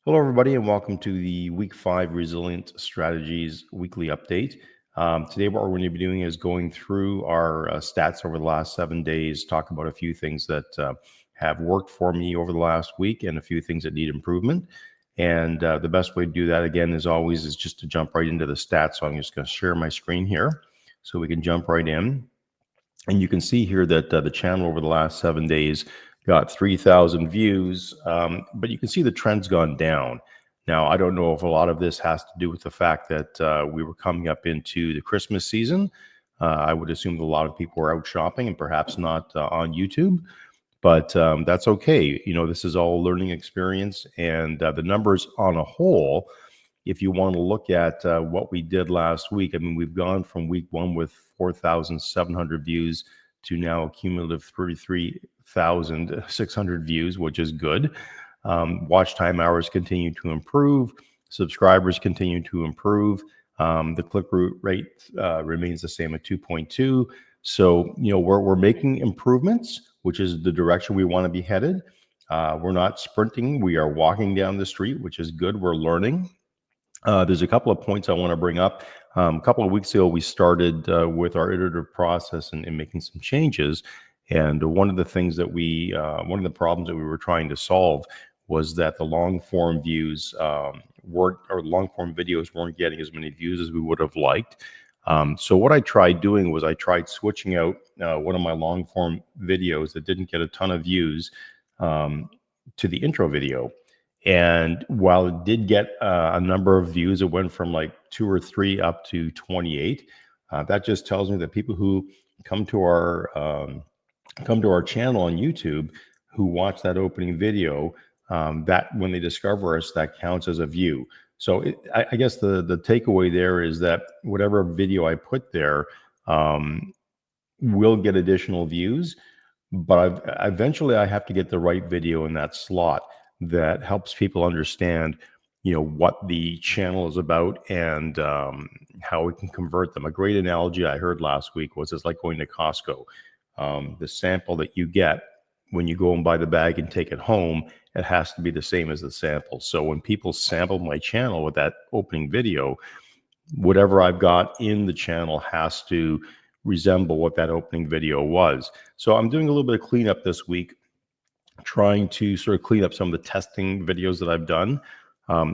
Hello, everybody, and welcome to the Week 5 Resilient Strategies Weekly Update. Today, what we're going to be doing is going through our stats over the last 7 days, talk about a few things that have worked for me over the last week and a few things that need improvement. And the best way to do that, again, as always, is just to jump right into the stats. So I'm just going to share my screen here so we can jump right in. And you can see here that the channel over the last 7 days got 3,000 views, but you can see the trend's gone down. Now, I don't know if a lot of this has to do with the fact that we were coming up into the Christmas season. I would assume that a lot of people were out shopping and perhaps not on YouTube, but that's okay. You know, this is all a learning experience, and the numbers on a whole, if you want to look at what we did last week, I mean, we've gone from week one with 4,700 views to now a cumulative 33,600 views, which is good. Watch time hours continue to improve. Subscribers continue to improve. The click-through rate remains the same at 2.2. So, you know, we're making improvements, which is the direction we want to be headed. We're not sprinting. We are walking down the street, which is good. We're learning. There's a couple of points I want to bring up. A couple of weeks ago, we started with our iterative process and making some changes. And one of the things that one of the problems that we were trying to solve was that the long form views long form videos weren't getting as many views as we would have liked. So what I tried doing was I tried switching out one of my long form videos that didn't get a ton of views to the intro video. And while it did get a number of views, it went from like 2 or 3 up to 28. That just tells me that people who come to our channel on YouTube, who watch that opening video, that when they discover us, that counts as a view. So I guess the takeaway there is that whatever video I put there will get additional views, but eventually I have to get the right video in that slot that helps people understand, you know, what the channel is about and how we can convert them. A great analogy I heard last week was it's like going to Costco. The sample that you get when you go and buy the bag and take it home, it has to be the same as the sample. So when people sample my channel with that opening video, whatever I've got in the channel has to resemble what that opening video was. So I'm doing a little bit of cleanup this week, trying to sort of clean up some of the testing videos that I've done.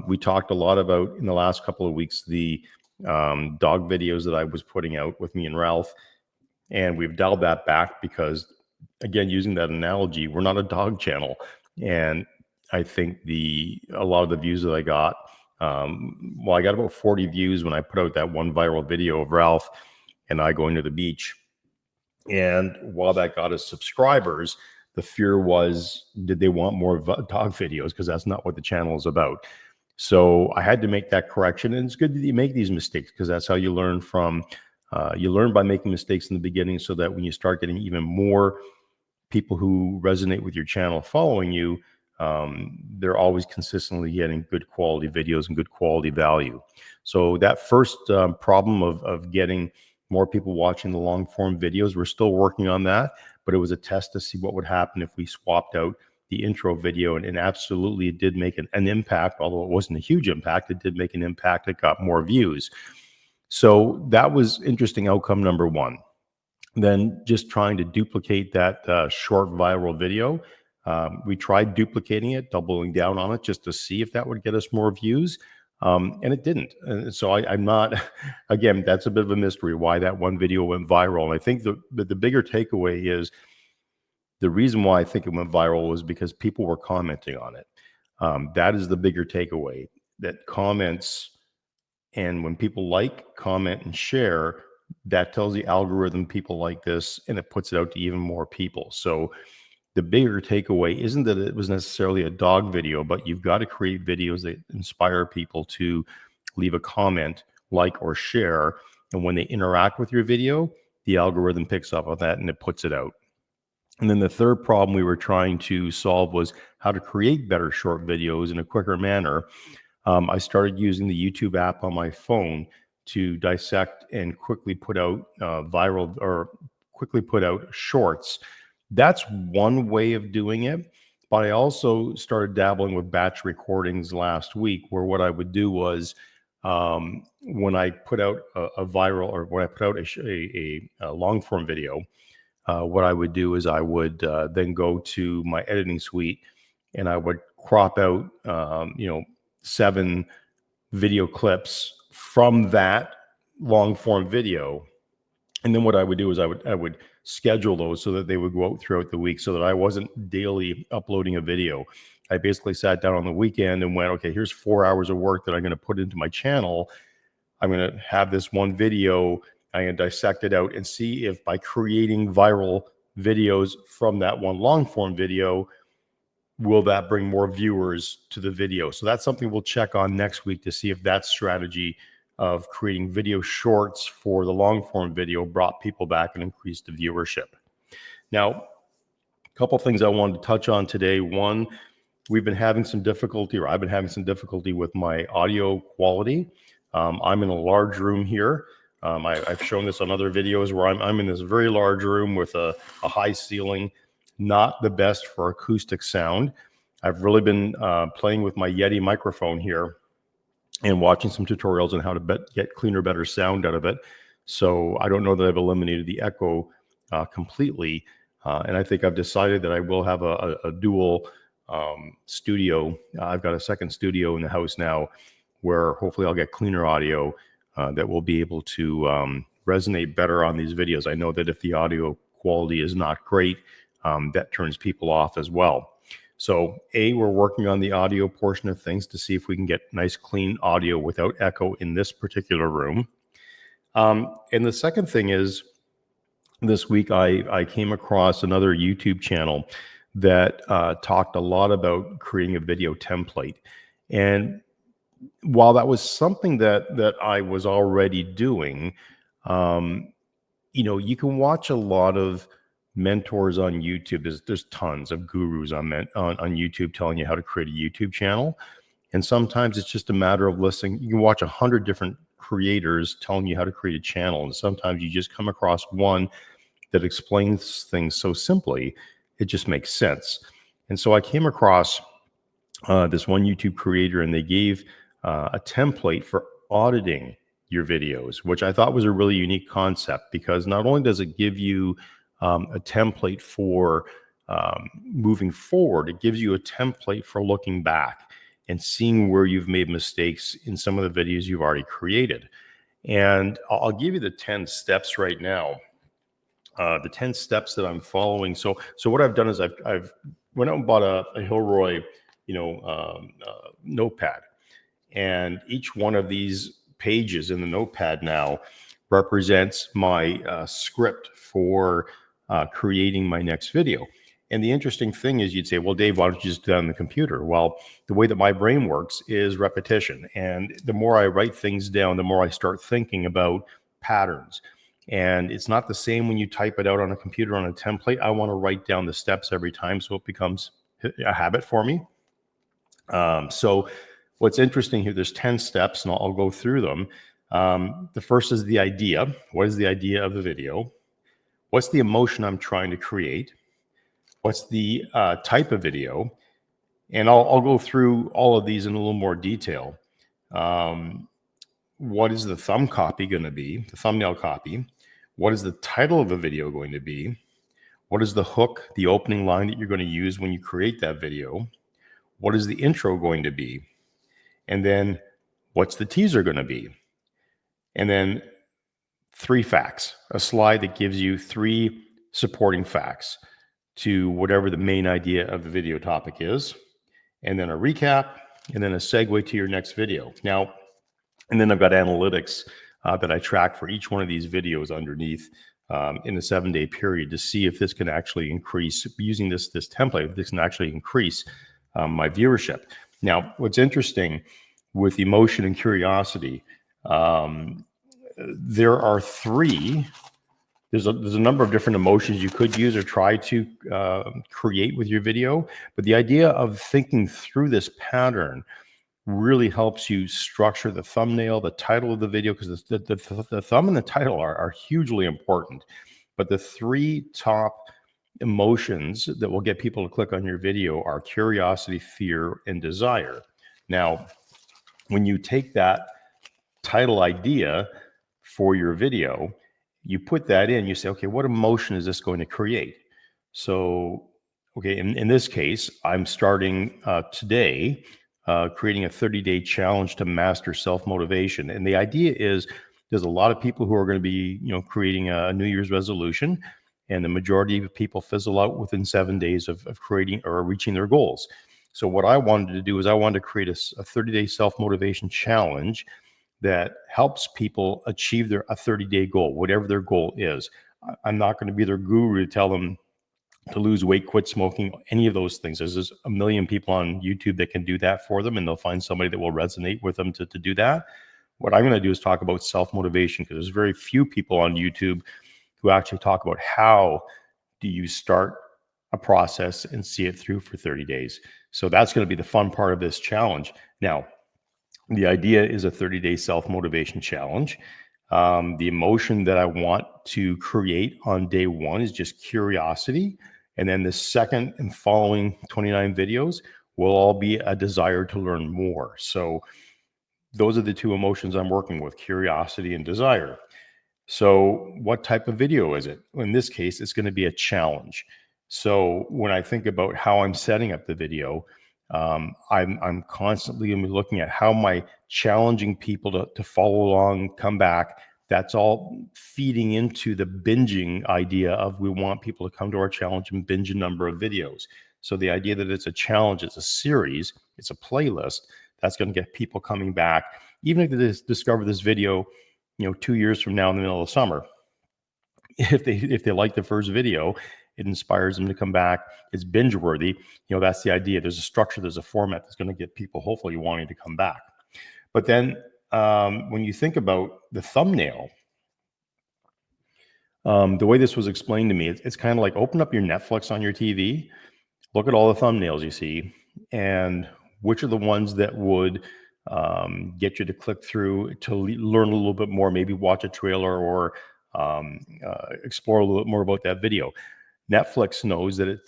We talked a lot about in the last couple of weeks the dog videos that I was putting out with me and Ralph, and we've dialed that back because, again, using that analogy, we're not a dog channel, and I think a lot of the views that I got, I got about 40 views when I put out that one viral video of Ralph and I going to the beach. And while that got us subscribers, the fear was, did they want more dog videos? Because that's not what the channel is about. So I had to make that correction. And it's good that you make these mistakes because that's how you learn you learn by making mistakes in the beginning so that when you start getting even more people who resonate with your channel following you, they're always consistently getting good quality videos and good quality value. So that first problem of getting more people watching the long form videos, we're still working on that, but it was a test to see what would happen if we swapped out the intro video, and absolutely it did make an impact. Although it wasn't a huge impact, it did make an impact. It got more views. So that was interesting outcome number one. Then just trying to duplicate that short viral video. We tried duplicating it, doubling down on it just to see if that would get us more views. And it didn't. And so I'm not, again, that's a bit of a mystery why that one video went viral. And I think the bigger takeaway is the reason why I think it went viral was because people were commenting on it. That is the bigger takeaway, that comments, and when people like, comment, and share, that tells the algorithm people like this and it puts it out to even more people. So the bigger takeaway isn't that it was necessarily a dog video, but you've got to create videos that inspire people to leave a comment, like, or share. And when they interact with your video, the algorithm picks up on that and it puts it out. And then the third problem we were trying to solve was how to create better short videos in a quicker manner. I started using the YouTube app on my phone to dissect and quickly put out quickly put out shorts. That's one way of doing it. But I also started dabbling with batch recordings last week, where what I would do was when I put out a viral, or when I put out a long form video, what I would do is I would then go to my editing suite and I would crop out, 7 video clips from that long form video. And then what I would do is I would schedule those so that they would go out throughout the week, so that I wasn't daily uploading a video. I basically sat down on the weekend and went, okay, here's 4 hours of work that I'm going to put into my channel. I'm going to have this one video. I'm going to dissect it out and see if by creating viral videos from that one long form video, will that bring more viewers to the video? So that's something we'll check on next week to see if that strategy of creating video shorts for the long form video brought people back and increased the viewership. Now, a couple of things I wanted to touch on today. One, we've been having some difficulty, or I've been having some difficulty with my audio quality. I'm in a large room here. I've shown this on other videos where I'm in this very large room with a high ceiling, not the best for acoustic sound. I've really been playing with my Yeti microphone here and watching some tutorials on how to get cleaner, better sound out of it. So I don't know that I've eliminated the echo completely. And I think I've decided that I will have a dual studio. I've got a second studio in the house now where hopefully I'll get cleaner audio that will be able to resonate better on these videos. I know that if the audio quality is not great, that turns people off as well. So we're working on the audio portion of things to see if we can get nice, clean audio without echo in this particular room. And the second thing is, this week I came across another YouTube channel that talked a lot about creating a video template. And while that was something that I was already doing, you can watch a lot of mentors on YouTube. There's tons of gurus on YouTube telling you how to create a YouTube channel. And sometimes it's just a matter of listening. You can watch 100 different creators telling you how to create a channel. And sometimes you just come across one that explains things so simply, it just makes sense. And so I came across this one YouTube creator, and they gave a template for auditing your videos, which I thought was a really unique concept, because not only does it give you a template for moving forward, it gives you a template for looking back and seeing where you've made mistakes in some of the videos you've already created. And I'll give you the 10 steps right now. The 10 steps that I'm following. So what I've done is I've went out and bought a Hilroy, notepad, and each one of these pages in the notepad now represents my script for creating my next video. And the interesting thing is, you'd say, well, Dave, why don't you just do that on the computer? Well, the way that my brain works is repetition. And the more I write things down, the more I start thinking about patterns. And it's not the same when you type it out on a computer on a template. I want to write down the steps every time so it becomes a habit for me. So what's interesting here, there's 10 steps, and I'll go through them. The first is the idea. What is the idea of the video? What's the emotion I'm trying to create? What's the type of video? And I'll go through all of these in a little more detail. What is the thumb copy going to be? The thumbnail copy. What is the title of the video going to be? What is the hook, the opening line that you're going to use when you create that video? What is the intro going to be? And then what's the teaser going to be? And then 3 facts, a slide that gives you 3 supporting facts to whatever the main idea of the video topic is, and then a recap, and then a segue to your next video. Now, and then I've got analytics that I track for each one of these videos underneath in a 7-day period to see if this can actually increase, using this template, if this can actually increase my viewership. Now, what's interesting with emotion and curiosity, there are 3. There's a number of different emotions you could use or try to create with your video, but the idea of thinking through this pattern really helps you structure the thumbnail, the title of the video, because the thumb and the title are hugely important. But the 3 top emotions that will get people to click on your video are curiosity, fear, and desire. Now, when you take that title idea for your video, you put that in, you say, okay, what emotion is this going to create? So, okay, in this case, I'm starting today creating a 30-day challenge to master self-motivation. And the idea is there's a lot of people who are going to be, creating a New Year's resolution, and the majority of people fizzle out within 7 days of creating or reaching their goals. So what I wanted to do is I wanted to create a 30-day self-motivation challenge that helps people achieve a 30-day goal, whatever their goal is. I'm not going to be their guru to tell them to lose weight, quit smoking, any of those things. There's a million people on YouTube that can do that for them, and they'll find somebody that will resonate with them to do that. What I'm going to do is talk about self-motivation, because there's very few people on YouTube who actually talk about how do you start a process and see it through for 30 days. So that's going to be the fun part of this challenge. Now, the idea is a 30-day self-motivation challenge. The emotion that I want to create on day one is just curiosity. And then the second and following 29 videos will all be a desire to learn more. So those are the two emotions I'm working with, curiosity and desire. So what type of video is it? In this case, it's going to be a challenge. So when I think about how I'm setting up the video, I'm constantly going to be looking at how am I challenging people to follow along, come back. That's all feeding into the binging idea of we want people to come to our challenge and binge a number of videos. So the idea that it's a challenge, it's a series, it's a playlist, that's going to get people coming back. Even if they discover this video 2 years from now in the middle of summer, if they like the first video, it inspires them to come back. It's binge worthy. That's the idea. There's a structure, there's a format that's going to get people hopefully wanting to come back. But then when you think about the thumbnail, the way this was explained to me, it's kind of like open up your Netflix on your TV, look at all the thumbnails you see, and which are the ones that would get you to click through to learn a little bit more, maybe watch a trailer or explore a little bit more about that video. Netflix knows that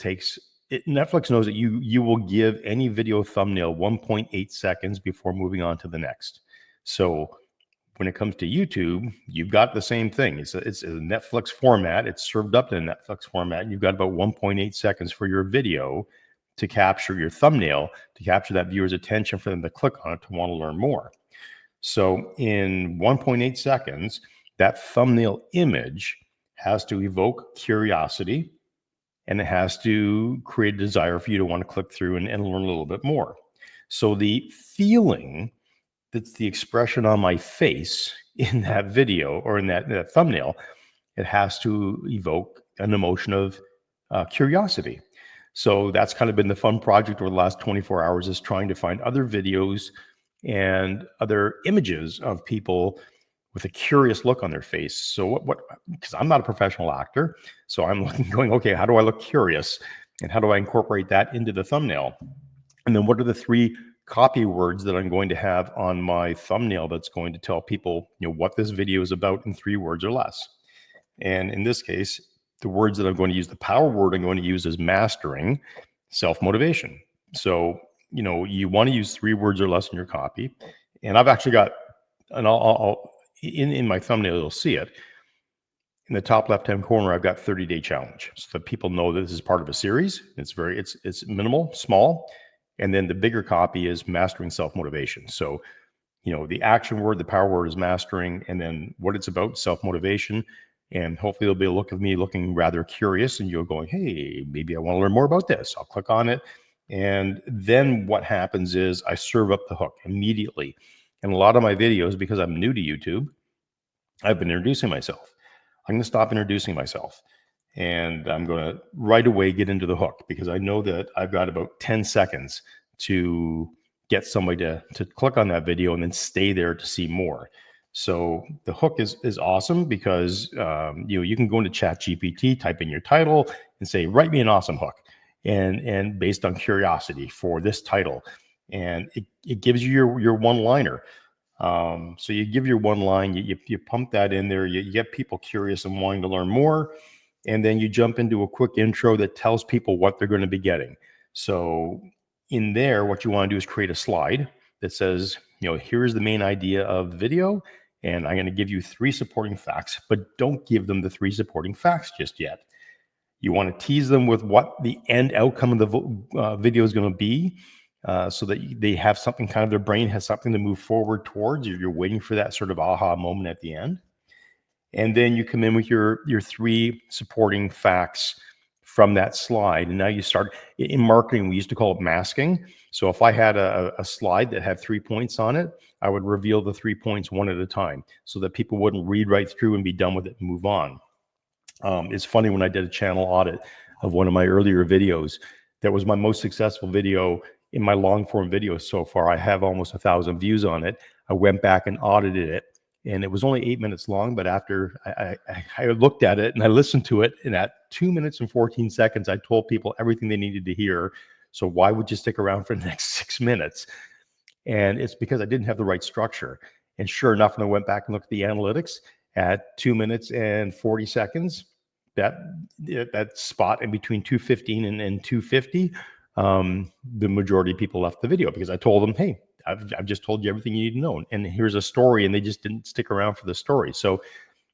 Netflix knows that you will give any video thumbnail 1.8 seconds before moving on to the next. So when it comes to YouTube, you've got the same thing. It's a Netflix format. It's served up in a Netflix format. And you've got about 1.8 seconds for your video to capture your thumbnail, to capture that viewer's attention for them to click on it to want to learn more. So in 1.8 seconds, that thumbnail image has to evoke curiosity, and it has to create a desire for you to want to click through and learn a little bit more. So the feeling that's the expression on my face in that video or in that thumbnail, it has to evoke an emotion of curiosity. So that's kind of been the fun project over the last 24 hours, is trying to find other videos and other images of people with a curious look on their face. So because I'm not a professional actor, so I'm going, okay, how do I look curious? And how do I incorporate that into the thumbnail? And then what are the 3 copy words that I'm going to have on my thumbnail that's going to tell people, what this video is about in 3 words or less? And in this case, the words that I'm going to use, the power word I'm going to use is mastering self-motivation. So, you want to use 3 words or less in your copy. And I've actually got, and I'll in my thumbnail, you'll see it. In the top left-hand corner, I've got 30-day challenge, so that people know that this is part of a series. It's minimal, small. And then the bigger copy is mastering self-motivation. So, the action word, the power word is mastering, and then what it's about, self-motivation. And hopefully there'll be a look of me looking rather curious, and you're going, hey, maybe I want to learn more about this. I'll click on it. And then what happens is I serve up the hook immediately. And a lot of my videos, because I'm new to YouTube, I've been introducing myself. I'm going to stop introducing myself, and I'm going to right away get into the hook, because I know that I've got about 10 seconds to get somebody to click on that video and then stay there to see more. So the hook is awesome, because you can go into ChatGPT, type in your title, and say, write me an awesome hook, and based on curiosity for this title, and it gives you your one-liner. So you give your one line, you pump that in there, you get people curious and wanting to learn more. and then you jump into a quick intro that tells people what they're going to be getting. So in there, what you want to do is create a slide that says, here's the main idea of the video, and I'm going to give you 3 supporting facts, but don't give them the 3 supporting facts just yet. You want to tease them with what the end outcome of the video is going to be, so that they have something, kind of their brain has something to move forward towards. You're waiting for that sort of aha moment at the end. And then you come in with your 3 supporting facts from that slide. And now you start, in marketing, we used to call it masking. So if I had a slide that had 3 points on it, I would reveal the 3 points one at a time so that people wouldn't read right through and be done with it and move on. It's funny, when I did a channel audit of one of my earlier videos, that was my most successful video in my long form videos so far. I have almost 1,000 views on it. I went back and audited it, and it was only 8 minutes long. But after I looked at it and I listened to it, and at 2 minutes and 14 seconds, I told people everything they needed to hear. So why would you stick around for the next 6 minutes? And it's because I didn't have the right structure. And sure enough, when I went back and looked at the analytics, at 2 minutes and 40 seconds, that spot in between 215 and 250, the majority of people left the video because I told them, hey, I've just told you everything you need to know, and here's a story, and they just didn't stick around for the story. So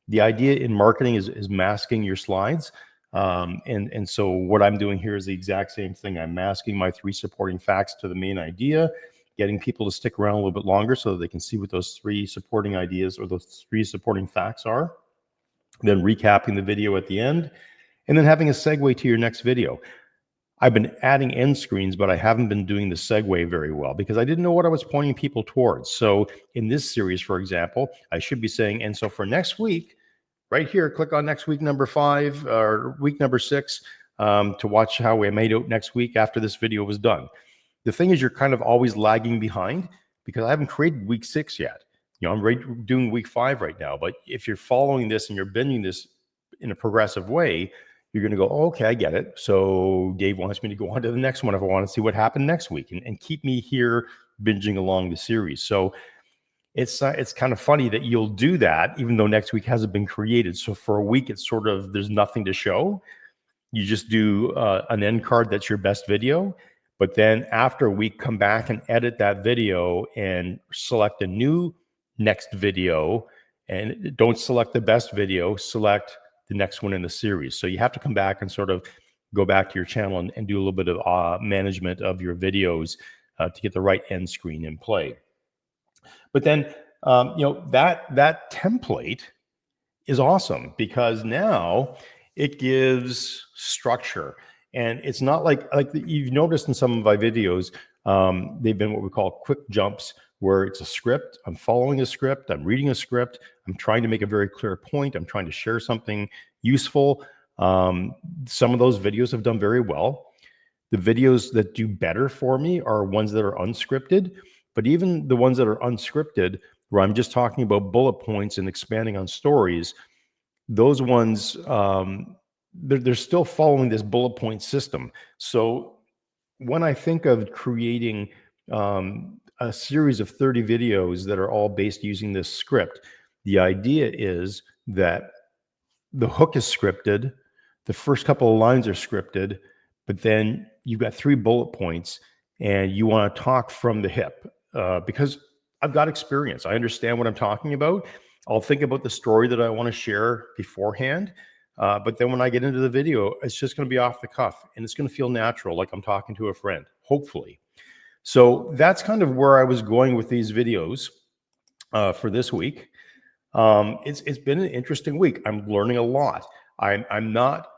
the idea in marketing is masking your slides. And so what I'm doing here is the exact same thing. I'm masking my 3 supporting facts to the main idea, getting people to stick around a little bit longer so that they can see what those 3 supporting ideas or those 3 supporting facts are, then recapping the video at the end, and then having a segue to your next video. I've been adding end screens, but I haven't been doing the segue very well because I didn't know what I was pointing people towards. So in this series, for example, I should be saying, and so for next week, right here, click on next week number 5 or week number 6 to watch how we made out next week after this video was done. The thing is, you're kind of always lagging behind because I haven't created week 6 yet. I'm doing week 5 right now. But if you're following this and you're binging this in a progressive way, you're going to go, oh, okay, I get it. So Dave wants me to go on to the next one if I want to see what happened next week, and keep me here binging along the series. So it's kind of funny that you'll do that even though next week hasn't been created. So for a week, it's sort of, there's nothing to show. You just do an end card that's your best video. But then after a week, come back and edit that video and select a new next video. And don't select the best video, select the next one in the series. So you have to come back and sort of go back to your channel and do a little bit of management of your videos to get the right end screen in play. But then, that template is awesome because now it gives structure. And it's not like you've noticed in some of my videos, they've been what we call quick jumps, where it's a script. I'm following a script. I'm reading a script. I'm trying to make a very clear point. I'm trying to share something useful. Some of those videos have done very well. The videos that do better for me are ones that are unscripted. But even the ones that are unscripted, where I'm just talking about bullet points and expanding on stories, those ones, they're still following this bullet point system. So when I think of creating a series of 30 videos that are all based using this script, the idea is that the hook is scripted, the first couple of lines are scripted, but then you've got 3 bullet points and you want to talk from the hip because I've got experience. I understand what I'm talking about. I'll think about the story that I want to share beforehand. But then when I get into the video, it's just going to be off the cuff and it's going to feel natural, like I'm talking to a friend, hopefully. So that's kind of where I was going with these videos for this week. It's been an interesting week. I'm learning a lot. I'm not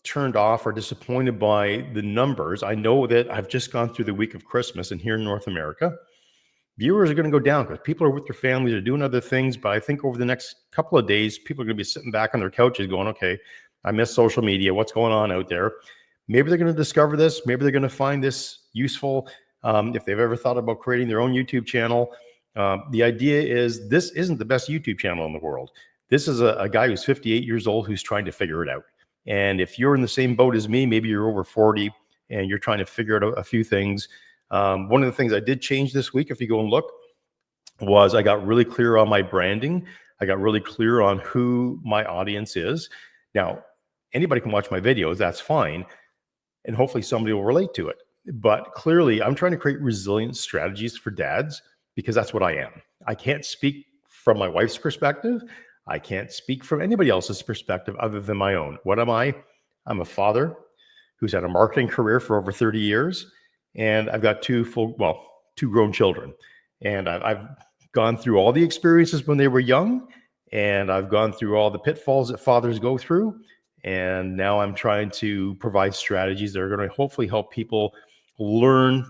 turned off or disappointed by the numbers. I know that I've just gone through the week of Christmas, and here in North America, viewers are going to go down because people are with their families or doing other things. But I think over the next couple of days, people are going to be sitting back on their couches going, okay, I miss social media. What's going on out there? Maybe they're going to discover this. Maybe they're going to find this useful. If they've ever thought about creating their own YouTube channel, the idea is this isn't the best YouTube channel in the world. This is a guy who's 58 years old who's trying to figure it out. And if you're in the same boat as me, maybe you're over 40 and you're trying to figure out a few things. One of the things I did change this week, if you go and look, was I got really clear on my branding. I got really clear on who my audience is. Now, anybody can watch my videos, that's fine. And hopefully somebody will relate to it. But clearly, I'm trying to create resilient strategies for dads because that's what I am. I can't speak from my wife's perspective. I can't speak from anybody else's perspective other than my own. What am I? I'm a father who's had a marketing career for over 30 years. And I've got two grown children. And I've gone through all the experiences when they were young. And I've gone through all the pitfalls that fathers go through. And now I'm trying to provide strategies that are going to hopefully help people learn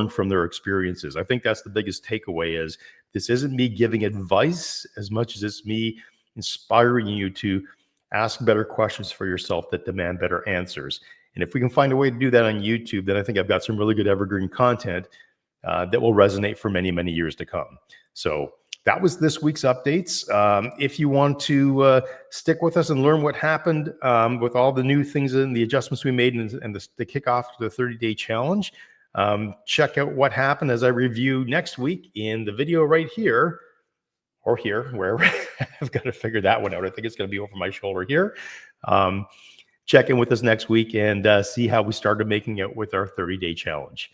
from their experiences. I think that's the biggest takeaway is this isn't me giving advice as much as it's me inspiring you to ask better questions for yourself that demand better answers. And if we can find a way to do that on YouTube, then I think I've got some really good evergreen content that will resonate for many, many years to come. So that was this week's updates. If you want to stick with us and learn what happened with all the new things and the adjustments we made and the kickoff to the 30-day challenge, check out what happened as I review next week in the video right here or here, wherever. I've got to figure that one out. I think it's going to be over my shoulder here. Check in with us next week and see how we started making it with our 30-day challenge.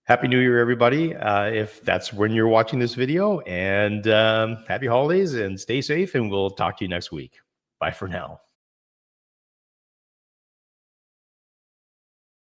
Happy New Year, everybody, if that's when you're watching this video, and happy holidays and stay safe, and we'll talk to you next week. Bye for now.